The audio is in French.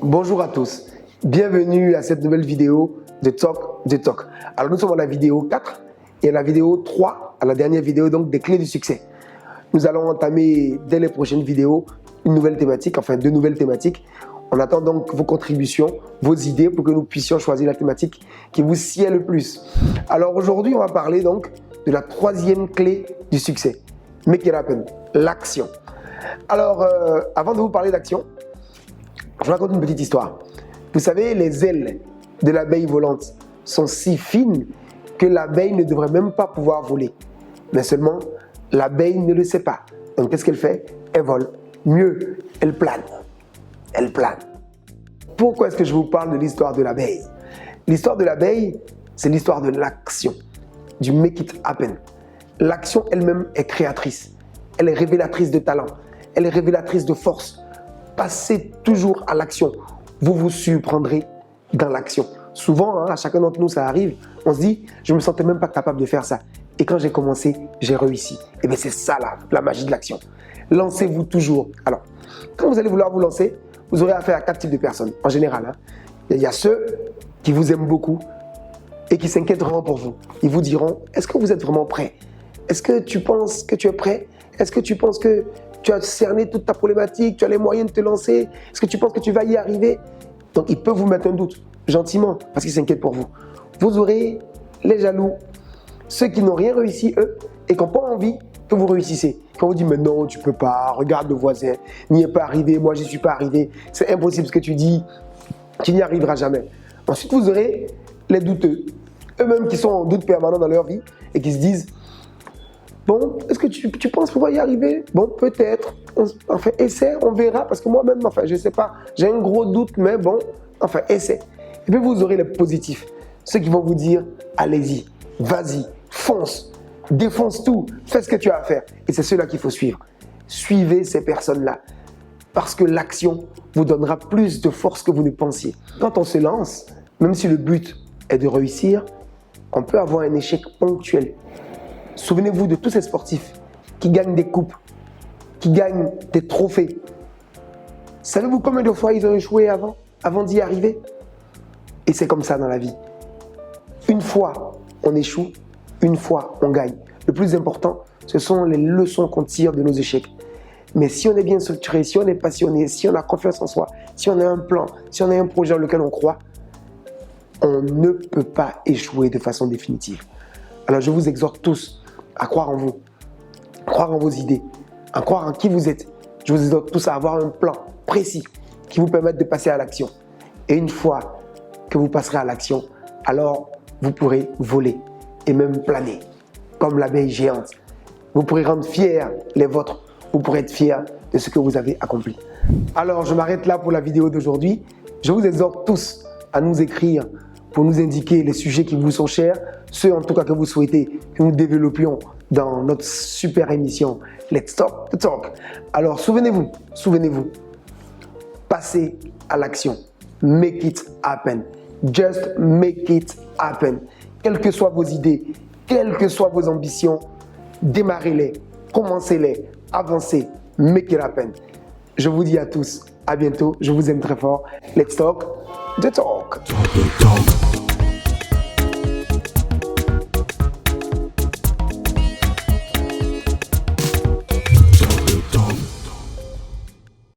Bonjour à tous, bienvenue à cette nouvelle vidéo de Talk. Alors nous sommes à la vidéo 4 et à la vidéo 3, à la dernière vidéo donc des clés du succès. Nous allons entamer dès les prochaines vidéos une nouvelle thématique, enfin deux nouvelles thématiques. On attend donc vos contributions, vos idées pour que nous puissions choisir la thématique qui vous sied le plus. Alors aujourd'hui on va parler donc de la troisième clé du succès, Make it happen, l'action. Alors avant de vous parler d'action, je vous raconte une petite histoire. Vous savez, les ailes de l'abeille volante sont si fines que l'abeille ne devrait même pas pouvoir voler. Mais seulement, l'abeille ne le sait pas. Donc, qu'est-ce qu'elle fait? Elle vole. Mieux, elle plane. Elle plane. Pourquoi est-ce que je vous parle de l'histoire de l'abeille? L'histoire de l'abeille, c'est l'histoire de l'action, du make it happen. L'action elle-même est créatrice. Elle est révélatrice de talent. Elle est révélatrice de force. Passez toujours à l'action. Vous vous surprendrez dans l'action. Souvent, à chacun d'entre nous, ça arrive. On se dit, je ne me sentais même pas capable de faire ça. Et quand j'ai commencé, j'ai réussi. Et bien, c'est ça la magie de l'action. Lancez-vous toujours. Alors, quand vous allez vouloir vous lancer, vous aurez affaire à 4 types de personnes. En général, il y a ceux qui vous aiment beaucoup et qui s'inquiètent vraiment pour vous. Ils vous diront, est-ce que vous êtes vraiment prêt? Est-ce que tu penses que tu es prêt? Est-ce que tu penses que tu as cerné toute ta problématique, tu as les moyens de te lancer? Est-ce que tu penses que tu vas y arriver? Donc, ils peuvent vous mettre un doute, gentiment, parce qu'ils s'inquiètent pour vous. Vous aurez les jaloux, ceux qui n'ont rien réussi, eux, et qui n'ont pas envie que vous réussissiez. Quand vous dites, mais non, tu ne peux pas, regarde le voisin, n'y est pas arrivé, moi, j'y suis pas arrivé, c'est impossible ce que tu dis, tu n'y arriveras jamais. Ensuite, vous aurez les douteux, eux-mêmes qui sont en doute permanent dans leur vie et qui se disent, bon, est-ce que tu penses pouvoir y arriver? Bon, peut-être. Enfin, essaie, on verra. Parce que moi-même, enfin, je ne sais pas. J'ai un gros doute, mais bon, enfin, essaie. Et puis, vous aurez les positifs. Ceux qui vont vous dire, allez-y, vas-y, fonce, défonce tout, fais ce que tu as à faire. Et c'est ceux-là qu'il faut suivre. Suivez ces personnes-là. Parce que l'action vous donnera plus de force que vous ne pensiez. Quand on se lance, même si le but est de réussir, on peut avoir un échec ponctuel. Souvenez-vous de tous ces sportifs qui gagnent des coupes, qui gagnent des trophées. Savez-vous combien de fois ils ont échoué avant d'y arriver? Et c'est comme ça dans la vie. Une fois, on échoue, une fois, on gagne. Le plus important, ce sont les leçons qu'on tire de nos échecs. Mais si on est bien structuré, si on est passionné, si on a confiance en soi, si on a un plan, si on a un projet dans lequel on croit, on ne peut pas échouer de façon définitive. Alors je vous exhorte tous à croire en vous, à croire en vos idées, à croire en qui vous êtes. Je vous exhorte tous à avoir un plan précis qui vous permette de passer à l'action. Et une fois que vous passerez à l'action, alors vous pourrez voler et même planer comme l'abeille géante. Vous pourrez rendre fiers les vôtres. Vous pourrez être fiers de ce que vous avez accompli. Alors je m'arrête là pour la vidéo d'aujourd'hui. Je vous exhorte tous à nous écrire pour nous indiquer les sujets qui vous sont chers, ceux en tout cas que vous souhaitez que nous développions dans notre super émission Let's Talk the Talk. Alors souvenez-vous, passez à l'action. Make it happen. Just make it happen. Quelles que soient vos idées, quelles que soient vos ambitions, démarrez-les, commencez-les, avancez, make it happen. Je vous dis à tous, à bientôt, je vous aime très fort. Let's Talk the Talk.